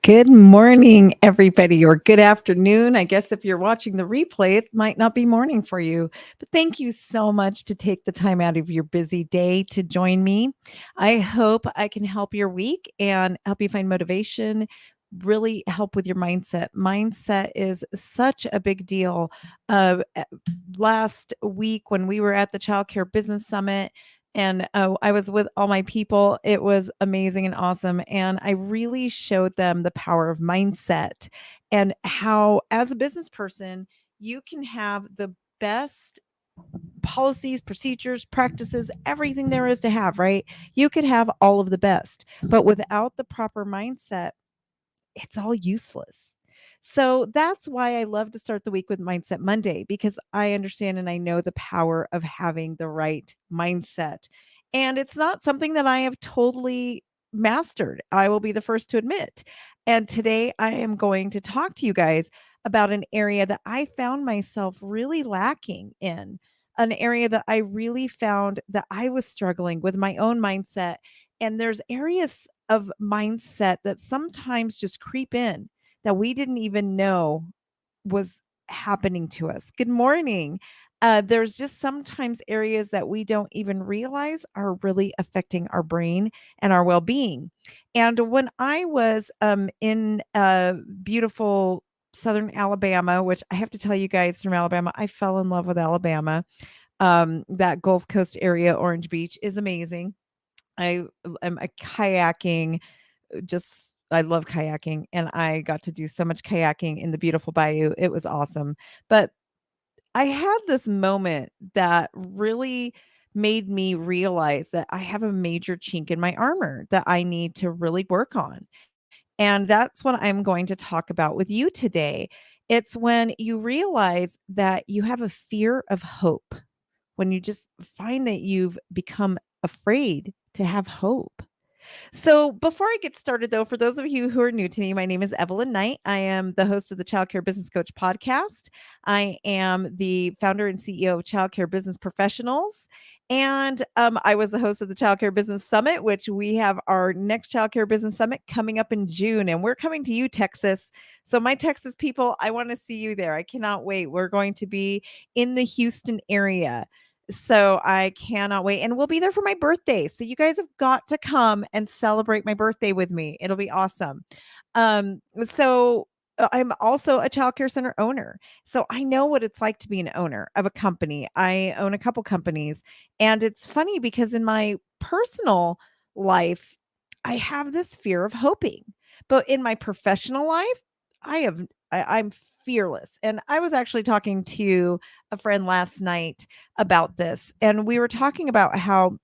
Good morning, everybody, or good afternoon. I guess if you're watching the replay, it might not be morning for you. But thank you so much to take the time out of your busy day to join me. I hope I can help your week and help you find motivation, really help with your mindset. Mindset is such a big deal. Last week, when we were at the Child Care Business Summit, and I was with all my people. It was amazing and awesome. And I really showed them the power of mindset and how, as a business person, you can have the best policies, procedures, practices, everything there is to have, right? You could have all of the best, but without the proper mindset, it's all useless. So that's why I love to start the week with Mindset Monday because I understand and I know the power of having the right mindset. And it's not something that I have totally mastered. I will be the first to admit. And today I am going to talk to you guys about an area that I found myself really lacking in, an area that I really found that I was struggling with my own mindset. And there's areas of mindset that sometimes just creep in that we didn't even know was happening to us. Good morning. There's just sometimes areas that we don't even realize are really affecting our brain and our well being. And when I was in beautiful Southern Alabama, which I have to tell you guys from Alabama, I fell in love with Alabama. That Gulf Coast area, Orange Beach, is amazing. I am a kayaking, just I love kayaking, and I got to do so much kayaking in the beautiful bayou. It was awesome. But I had this moment that really made me realize that I have a major chink in my armor that I need to really work on. And that's what I'm going to talk about with you today. It's when you realize that you have a fear of hope, when you just find that you've become afraid to have hope. So, before I get started, though, for those of you who are new to me, my name is Evelyn Knight. I am the host of the Child Care Business Coach podcast. I am the founder and CEO of Child Care Business Professionals. And I was the host of the Child Care Business Summit, which we have our next Child Care Business Summit coming up in June. And we're coming to you, Texas. So, my Texas people, I want to see you there. I cannot wait. We're going to be in the Houston area. So I cannot wait. And we'll be there for my birthday. So you guys have got to come and celebrate my birthday with me. It'll be awesome. I'm also a child care center owner. So I know what it's like to be an owner of a company. I own a couple companies. And it's funny because in my personal life, I have this fear of hoping. But in my professional life, I'm fearless. And I was actually talking to a friend last night about this, and we were talking about how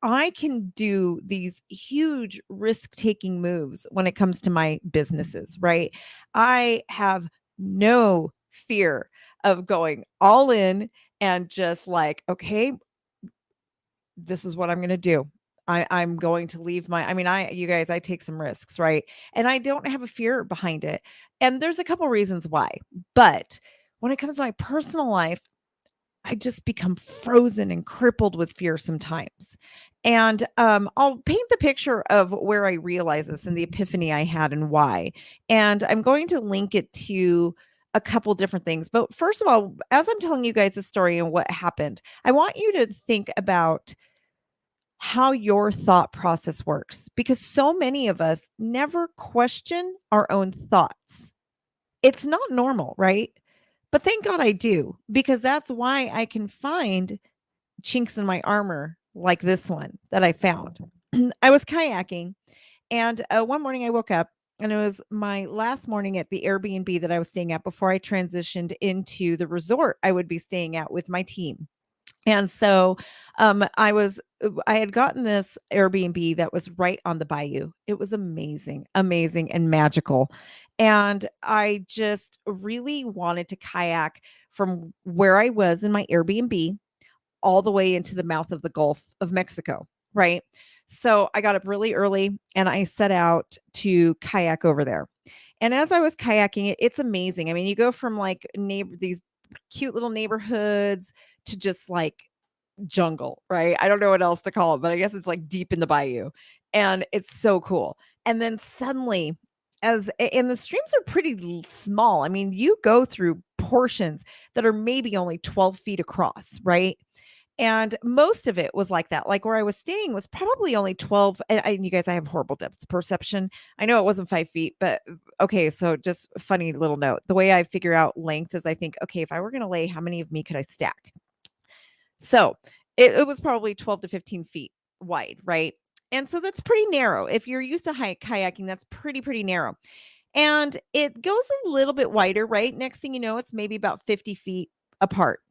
I can do these huge risk taking moves when it comes to my businesses, right? I have no fear of going all in and just like, okay, this is what I'm going to do. I'm going to leave you guys, I take some risks, right? And I don't have a fear behind it. And there's a couple reasons why. But when it comes to my personal life, I just become frozen and crippled with fear sometimes. And I'll paint the picture of where I realize this and the epiphany I had and why. And I'm going to link it to a couple different things. But first of all, as I'm telling you guys the story and what happened, I want you to think about how your thought process works because so many of us never question our own thoughts. It's not normal, right? But thank God I do, because that's why I can find chinks in my armor like this one that I found. I was kayaking, and one morning I woke up, and it was my last morning at the Airbnb that I was staying at before I transitioned into the resort I would be staying at with my team. And so I had gotten this Airbnb that was right on the bayou. It was amazing, amazing and magical. And I just really wanted to kayak from where I was in my Airbnb all the way into the mouth of the Gulf of Mexico, right? So I got up really early and I set out to kayak over there. And as I was kayaking, it's amazing. I mean, you go from like these cute little neighborhoods to just like jungle, right? I don't know what else to call it, but I guess it's like deep in the bayou. And it's so cool. And then suddenly and the streams are pretty small. I mean, you go through portions that are maybe only 12 feet across, right? And most of it was like that. Like where I was staying was probably only 12. And you guys, I have horrible depth perception. I know it wasn't 5 feet, but okay. So just a funny little note. The way I figure out length is I think, okay, if I were going to lay, how many of me could I stack? So it was probably 12 to 15 feet wide, right? And so that's pretty narrow. If you're used to kayaking, that's pretty narrow. And it goes a little bit wider, right? Next thing you know, it's maybe about 50 feet apart.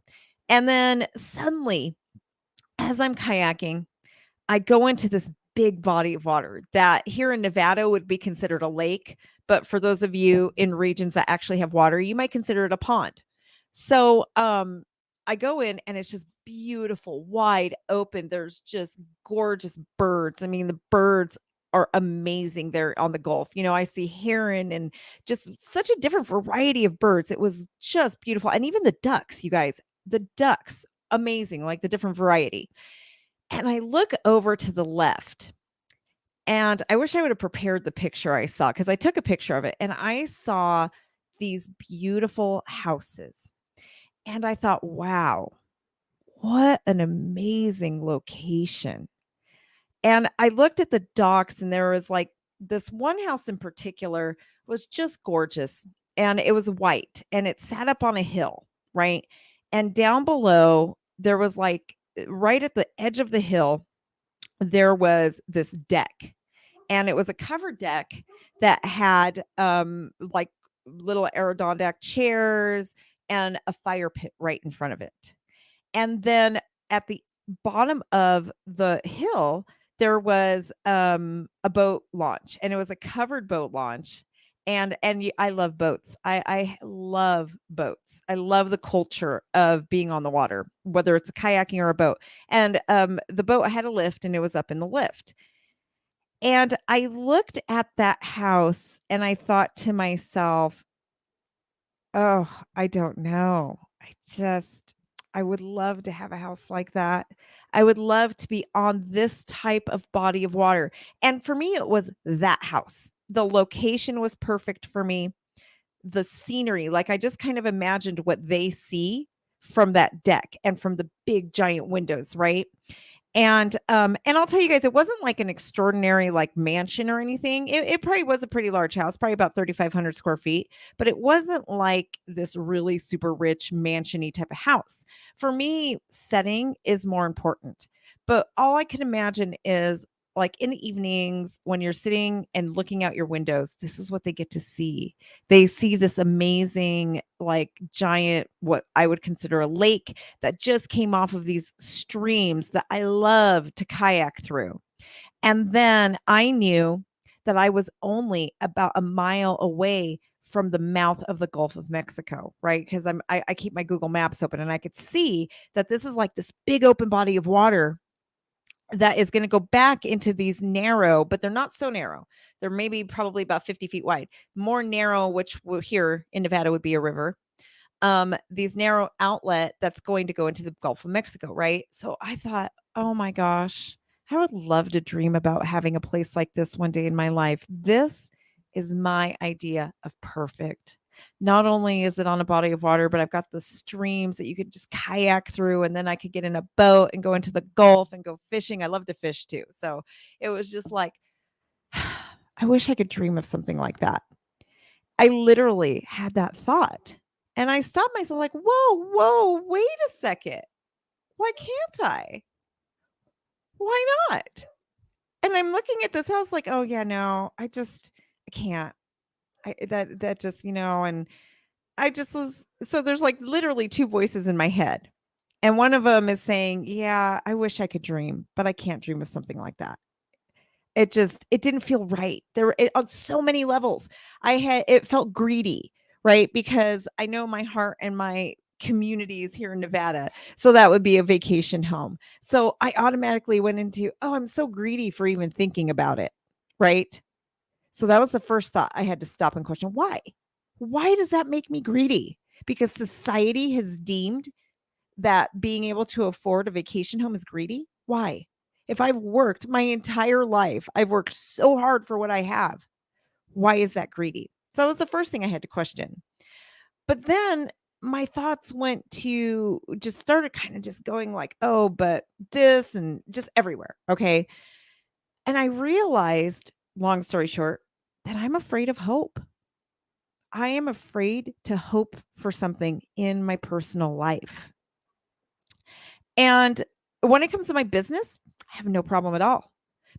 And then suddenly, as I'm kayaking, I go into this big body of water that here in Nevada would be considered a lake. But for those of you in regions that actually have water, you might consider it a pond. So I go in and it's just beautiful, wide open. There's just gorgeous birds. I mean, the birds are amazing there on the Gulf. You know, I see heron and just such a different variety of birds. It was just beautiful. And even the ducks, you guys, the ducks, amazing, like the different variety. And I look over to the left, and I wish I would have prepared the picture I saw because I took a picture of it and I saw these beautiful houses. And I thought, wow, what an amazing location. And I looked at the docks, and there was like this one house in particular was just gorgeous. And it was white and it sat up on a hill, right? And down below, there was like right at the edge of the hill, there was this deck, and it was a covered deck that had like little Adirondack chairs and a fire pit right in front of it. And then at the bottom of the hill, there was a boat launch, and it was a covered boat launch. And I love boats. I love boats. I love the culture of being on the water, whether it's a kayaking or a boat. And the boat had a lift, and it was up in the lift. And I looked at that house and I thought to myself, oh, I don't know. I would love to have a house like that. I would love to be on this type of body of water. And for me, it was that house. The location was perfect for me. The scenery, like I just kind of imagined what they see from that deck and from the big giant windows, right? And I'll tell you guys, it wasn't like an extraordinary like mansion or anything. It probably was a pretty large house, probably about 3,500 square feet, but it wasn't like this really super rich mansiony type of house. For me, setting is more important. But all I can imagine is like in the evenings when you're sitting and looking out your windows, this is what they get to see. They see this amazing, like giant, what I would consider a lake that just came off of these streams that I love to kayak through. And then I knew that I was only about a mile away from the mouth of the Gulf of Mexico, right? Because I keep my Google Maps open, and I could see that this is like this big open body of water that is going to go back into these narrow, but they're not so narrow. They're maybe probably about 50 feet wide, more narrow, which here in Nevada would be a river. These narrow outlet that's going to go into the Gulf of Mexico, right? So I thought, oh my gosh, I would love to dream about having a place like this one day in my life. This is my idea of perfect. Not only is it on a body of water, but I've got the streams that you could just kayak through, and then I could get in a boat and go into the Gulf and go fishing. I love to fish too. So it was just like, I wish I could dream of something like that. I literally had that thought. And I stopped myself like, whoa, wait a second. Why can't I? Why not? And I'm looking at this house like, oh yeah, no, I can't. That just, and I just was, so there's like literally two voices in my head. And one of them is saying, yeah, I wish I could dream, but I can't dream of something like that. It didn't feel right. On so many levels. It felt greedy, right? Because I know my heart and my communities here in Nevada. So that would be a vacation home. So I automatically went into, oh, I'm so greedy for even thinking about it, right? So that was the first thought I had to stop and question. Why? Why does that make me greedy? Because society has deemed that being able to afford a vacation home is greedy? Why? If I've worked my entire life, I've worked so hard for what I have. Why is that greedy? So that was the first thing I had to question. But then my thoughts went to just started kind of just going like, oh, but this and just everywhere. Okay. And I realized, long story short, that I'm afraid of hope. I am afraid to hope for something in my personal life. And when it comes to my business, I have no problem at all.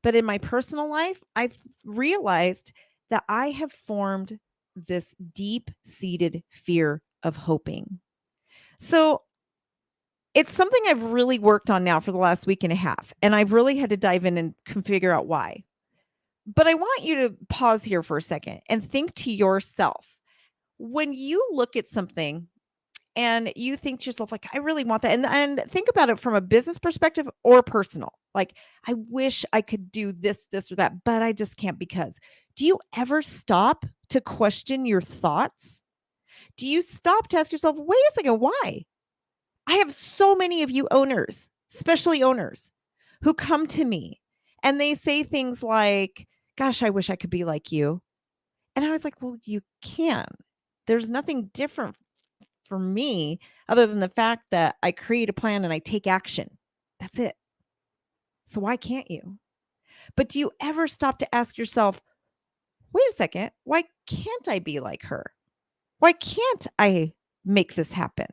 But in my personal life, I've realized that I have formed this deep seated fear of hoping. So it's something I've really worked on now for the last week and a half. And I've really had to dive in and figure out why. But I want you to pause here for a second and think to yourself when you look at something and you think to yourself, like, I really want that. And think about it from a business perspective or personal. Like, I wish I could do this, this, or that, but I just can't because. Do you ever stop to question your thoughts? Do you stop to ask yourself, wait a second, why? I have so many of you owners, especially owners, who come to me and they say things like, gosh, I wish I could be like you. And I was like, well, you can. There's nothing different for me other than the fact that I create a plan and I take action. That's it. So why can't you? But do you ever stop to ask yourself, wait a second, why can't I be like her? Why can't I make this happen?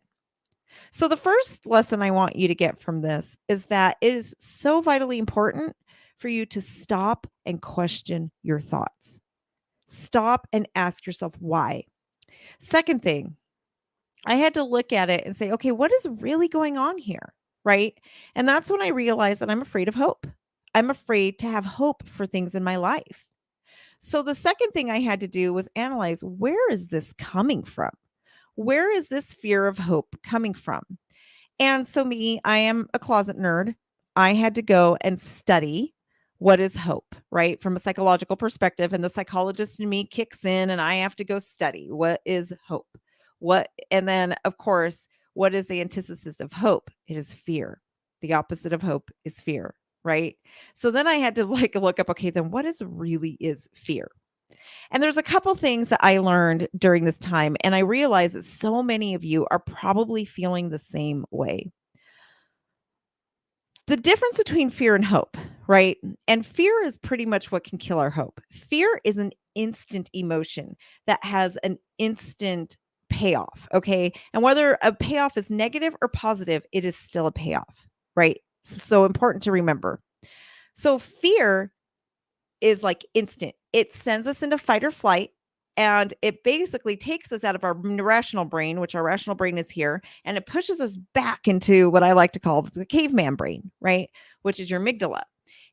So, the first lesson I want you to get from this is that it is so vitally important for you to stop and question your thoughts. Stop and ask yourself why. Second thing, I had to look at it and say, okay, what is really going on here? Right. And that's when I realized that I'm afraid of hope. I'm afraid to have hope for things in my life. So, the second thing I had to do was analyze, where is this coming from? Where is this fear of hope coming from? And so, me, I am a closet nerd. I had to go and study what is hope, right? From a psychological perspective. And the psychologist in me kicks in, and I have to go study what is hope. And then, of course, what is the antithesis of hope? It is fear. The opposite of hope is fear, right? So then I had to like look up, okay, then what really is fear? And there's a couple things that I learned during this time, and I realize that so many of you are probably feeling the same way. The difference between fear and hope, right? And fear is pretty much what can kill our hope. Fear is an instant emotion that has an instant payoff, okay? And whether a payoff is negative or positive, it is still a payoff, right? So important to remember. So fear is like instant. It sends us into fight or flight. And it basically takes us out of our rational brain, which our rational brain is here, and it pushes us back into what I like to call the caveman brain, right? Which is your amygdala.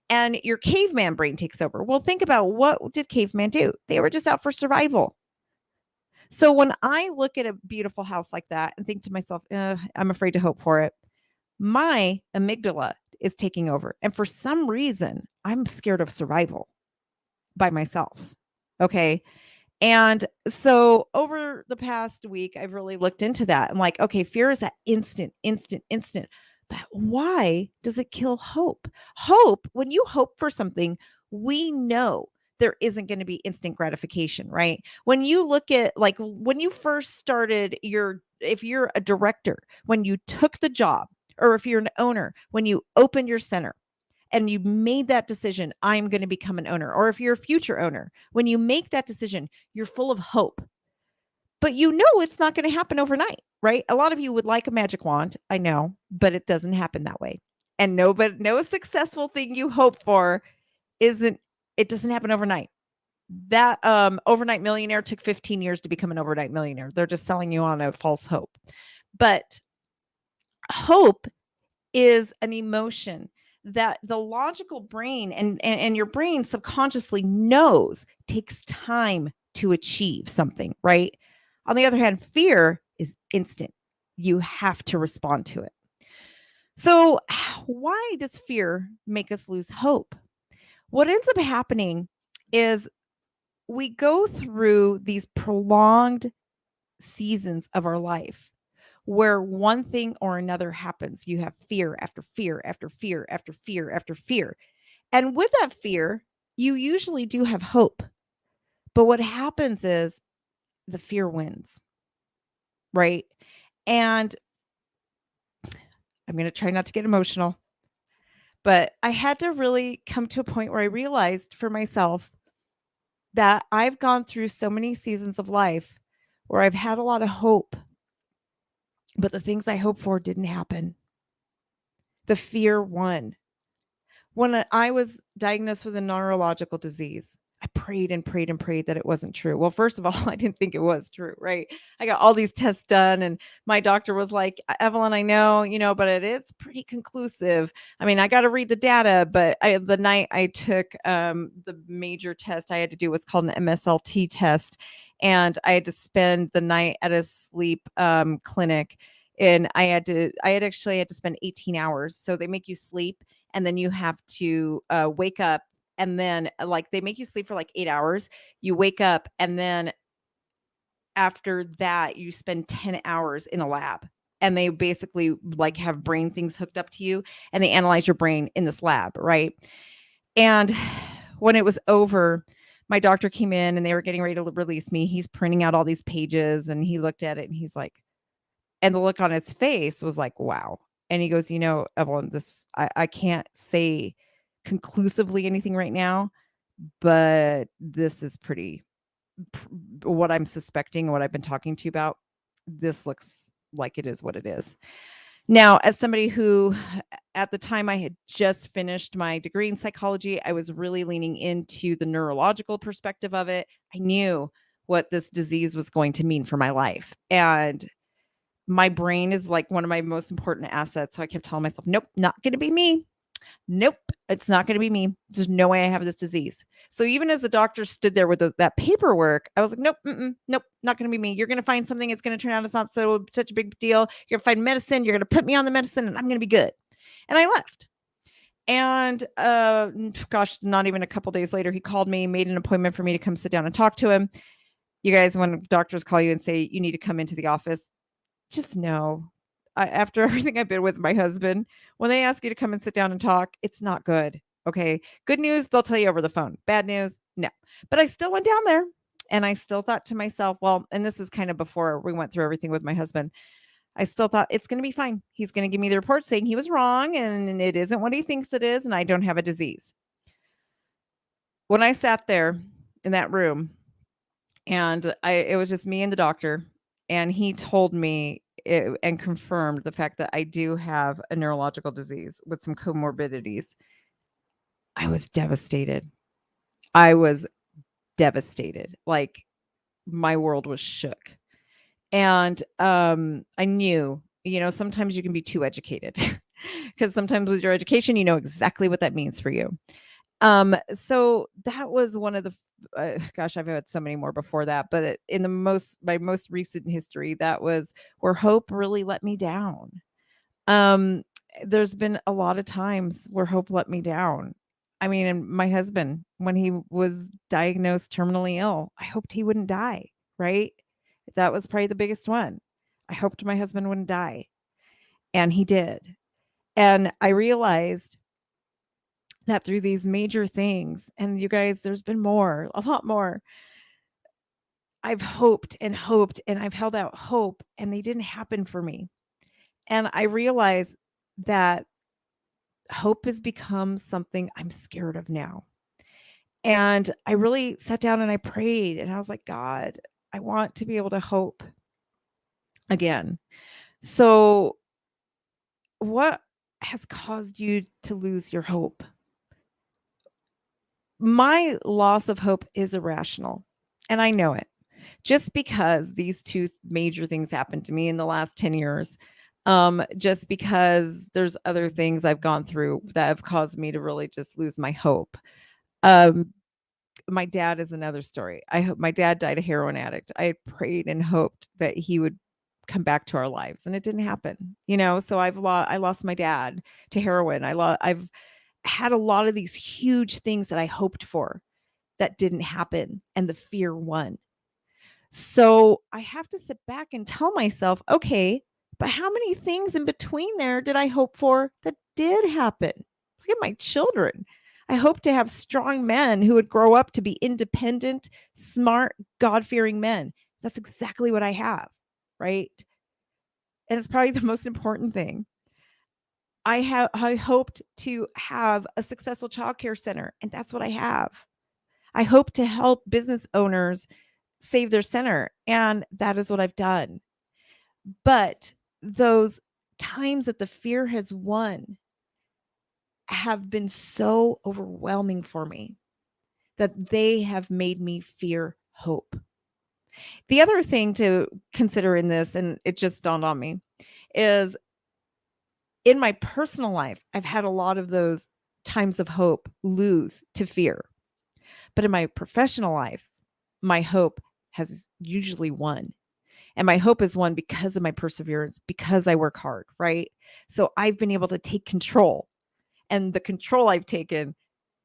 And your caveman brain takes over. Well, think about, what did caveman do? They were just out for survival. So when I look at a beautiful house like that and think to myself, I'm afraid to hope for it, my amygdala is taking over. And for some reason, I'm scared of survival by myself. Okay. And so over the past week, I've really looked into that. I'm like, okay, fear is that instant, instant, instant. But why does it kill hope? Hope, when you hope for something, we know there isn't going to be instant gratification, right? When you look at, like, when you first started if you're a director, when you took the job, or if you're an owner, when you opened your center, and you made that decision, I'm going to become an owner. Or if you're a future owner, when you make that decision, you're full of hope, but you know it's not going to happen overnight, right? A lot of you would like a magic wand. I know, but it doesn't happen that way. And no successful thing you hope for it doesn't happen overnight. That overnight millionaire took 15 years to become an overnight millionaire. They're just selling you on a false hope. But hope is an emotion that the logical brain and your brain subconsciously knows takes time to achieve something, right? On the other hand, fear is instant. You have to respond to it. So, why does fear make us lose hope? What ends up happening is we go through these prolonged seasons of our life where one thing or another happens. You have fear after fear after fear after fear after fear. And with that fear, you usually do have hope, But what happens is the fear wins, right? And I'm going to try not to get emotional, but I had to really come to a point where I realized for myself that I've gone through so many seasons of life where I've had a lot of hope, but the things I hoped for didn't happen. The fear won. When I was diagnosed with a neurological disease, I prayed and prayed and prayed that it wasn't true. Well, first of all, I didn't think it was true, right? I got all these tests done, and my doctor was like, Evelyn, I know, but it's pretty conclusive. I mean, I got to read the data, but the night I took the major test I had to do what's called an MSLT test, and I had to spend the night at a sleep clinic. And I had actually had to spend 18 hours. So they make you sleep, and then you have to wake up, and then like they make you sleep for like 8 hours. You wake up, and then after that you spend 10 hours in a lab, and they basically like have brain things hooked up to you, and they analyze your brain in this lab, right? And when it was over, my doctor came in and they were getting ready to release me. He's printing out all these pages, and he looked at it and he's like, and the look on his face was like, wow. And he goes, Evelyn, I can't say conclusively anything right now, but this is what I'm suspecting, what I've been talking to you about. This looks like it is what it is. Now, as somebody who at the time I had just finished my degree in psychology, I was really leaning into the neurological perspective of it. I knew what this disease was going to mean for my life. And my brain is like one of my most important assets. So I kept telling myself, nope, not going to be me. Nope, it's not going to be me. There's no way I have this disease. So even as the doctor stood there with that paperwork, I was like, nope, nope, not going to be me. You're going to find something. It's going to turn out it's not such a big deal. You're going to find medicine. You're going to put me on the medicine, and I'm going to be good. And I left. And gosh, not even a couple days later, he called me, made an appointment for me to come sit down and talk to him. You guys, when doctors call you and say you need to come into the office, just know, after everything I've been with my husband, when they ask you to come and sit down and talk, it's not good. Okay. Good news, they'll tell you over the phone. Bad news, no. But I still went down there, and I still thought to myself, well, and this is kind of before we went through everything with my husband. I still thought it's going to be fine. He's going to give me the report saying he was wrong and it isn't what he thinks it is, and I don't have a disease. When I sat there in that room, and it was just me and the doctor, and he told me and confirmed the fact that I do have a neurological disease with some comorbidities. I was devastated. I was devastated. Like, my world was shook. And I knew, sometimes you can be too educated, because sometimes with your education, you know exactly what that means for you. So that was one of the gosh, I've had so many more before that, but in my most recent history, that was where hope really let me down. Um, there's been a lot of times where hope let me down. I mean, and my husband, when he was diagnosed terminally ill, I hoped he wouldn't die, right? That was probably the biggest one. I hoped my husband wouldn't die, and he did. And I realized that through these major things, and you guys, there's been more, a lot more. I've hoped and hoped, and I've held out hope, and they didn't happen for me. And I realize that hope has become something I'm scared of now. And I really sat down and I prayed, and I was like, God, I want to be able to hope again. So, what has caused you to lose your hope? My loss of hope is irrational, and I know it. Just because these two major things happened to me in the last 10 years, just because there's other things I've gone through that have caused me to really just lose my hope. Um, my dad is another story. I hope my dad died a heroin addict. I had prayed and hoped that he would come back to our lives, and it didn't happen. So I lost my dad to heroin. I've had a lot of these huge things that I hoped for that didn't happen, and the fear won. So I have to sit back and tell myself, okay, but how many things in between there did I hope for that did happen? Look at my children. I hope to have strong men who would grow up to be independent, smart, God-fearing men. That's exactly what I have, right? And it's probably the most important thing. I hoped to have a successful childcare center, and that's what I have. I hope to help business owners save their center, and that is what I've done. But those times that the fear has won have been so overwhelming for me that they have made me fear hope. The other thing to consider in this, and it just dawned on me, is in my personal life, I've had a lot of those times of hope lose to fear. But in my professional life, my hope has usually won. And my hope is won because of my perseverance, because I work hard, right? So I've been able to take control. And the control I've taken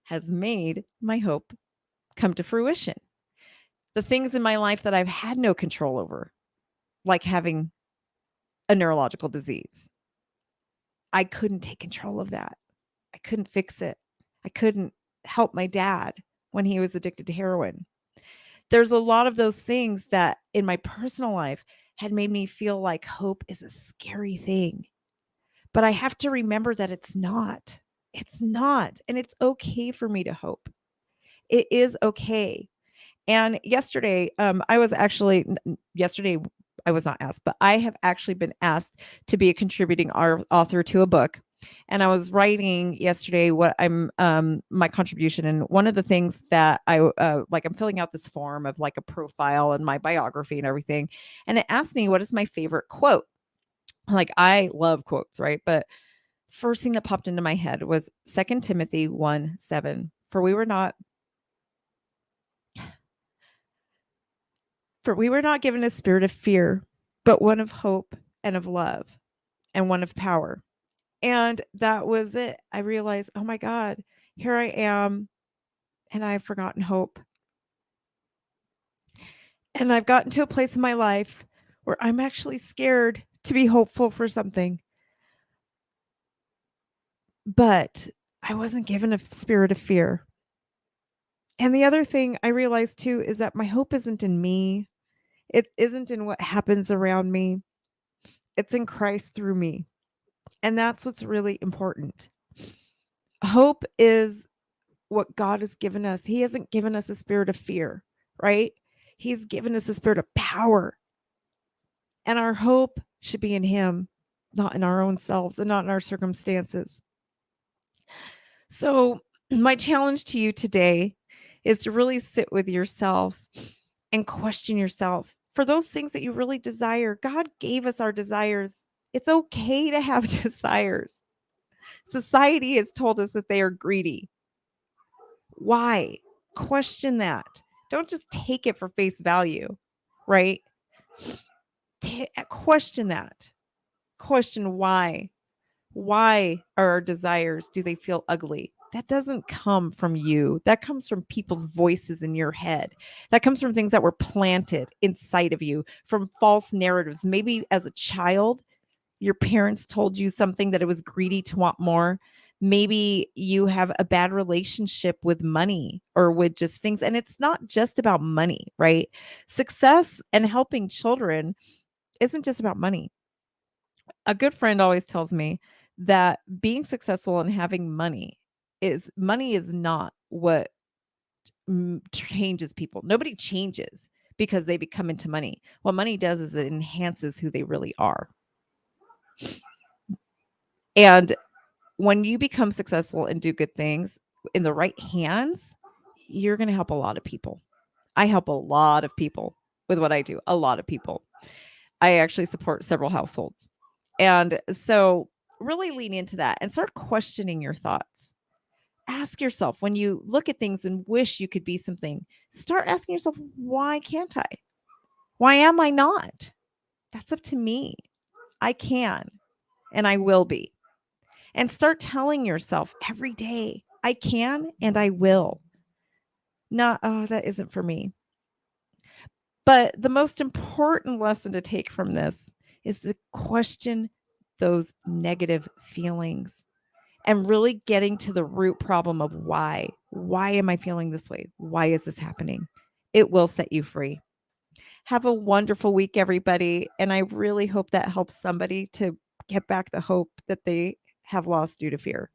has made my hope come to fruition. The things in my life that I've had no control over, like having a neurological disease, I couldn't take control of that. I couldn't fix it. I couldn't help my dad when he was addicted to heroin. There's a lot of those things that in my personal life had made me feel like hope is a scary thing. But I have to remember that it's not. It's not. And it's okay for me to hope. It is okay. And yesterday, yesterday I was not asked, but I have actually been asked to be a contributing author to a book. And I was writing yesterday what my contribution. And one of the things that I'm filling out this form of like a profile and my biography and everything. And it asked me, what is my favorite quote? Like, I love quotes, right? But first thing that popped into my head was 2 Timothy 1:7. For we were not given a spirit of fear, but one of hope and of love and one of power. And that was it. I realized, oh my God, here I am, and I've forgotten hope. And I've gotten to a place in my life where I'm actually scared to be hopeful for something. But I wasn't given a spirit of fear. And the other thing I realized too is that my hope isn't in me. It isn't in what happens around me. It's in Christ through me. And that's what's really important. Hope is what God has given us. He hasn't given us a spirit of fear, right? He's given us a spirit of power. And our hope should be in Him, not in our own selves and not in our circumstances. So, my challenge to you today is to really sit with yourself and question yourself for those things that you really desire. God gave us our desires. It's okay to have desires. Society has told us that they are greedy. Why? Question that. Don't just take it for face value, right? Question that. Question why. Why are our desires, do they feel ugly? That doesn't come from you. That comes from people's voices in your head. That comes from things that were planted inside of you, from false narratives. Maybe as a child, your parents told you something that it was greedy to want more. Maybe you have a bad relationship with money or with just things. And it's not just about money, right? Success and helping children isn't just about money. A good friend always tells me that being successful and having money is not what changes people. Nobody changes because they become into money. What money does is it enhances who they really are. And when you become successful and do good things in the right hands, you're going to help a lot of people. I help a lot of people with what I do, a lot of people. I actually support several households. And so really lean into that and start questioning your thoughts. Ask yourself when you look at things and wish you could be something, start asking yourself, why can't I? Why am I not? That's up to me. I can and I will be. And start telling yourself every day, I can and I will. Not, oh, that isn't for me. But the most important lesson to take from this is to question those negative feelings and really getting to the root problem of why. Why am I feeling this way? Why is this happening? It will set you free. Have a wonderful week, everybody. And I really hope that helps somebody to get back the hope that they have lost due to fear.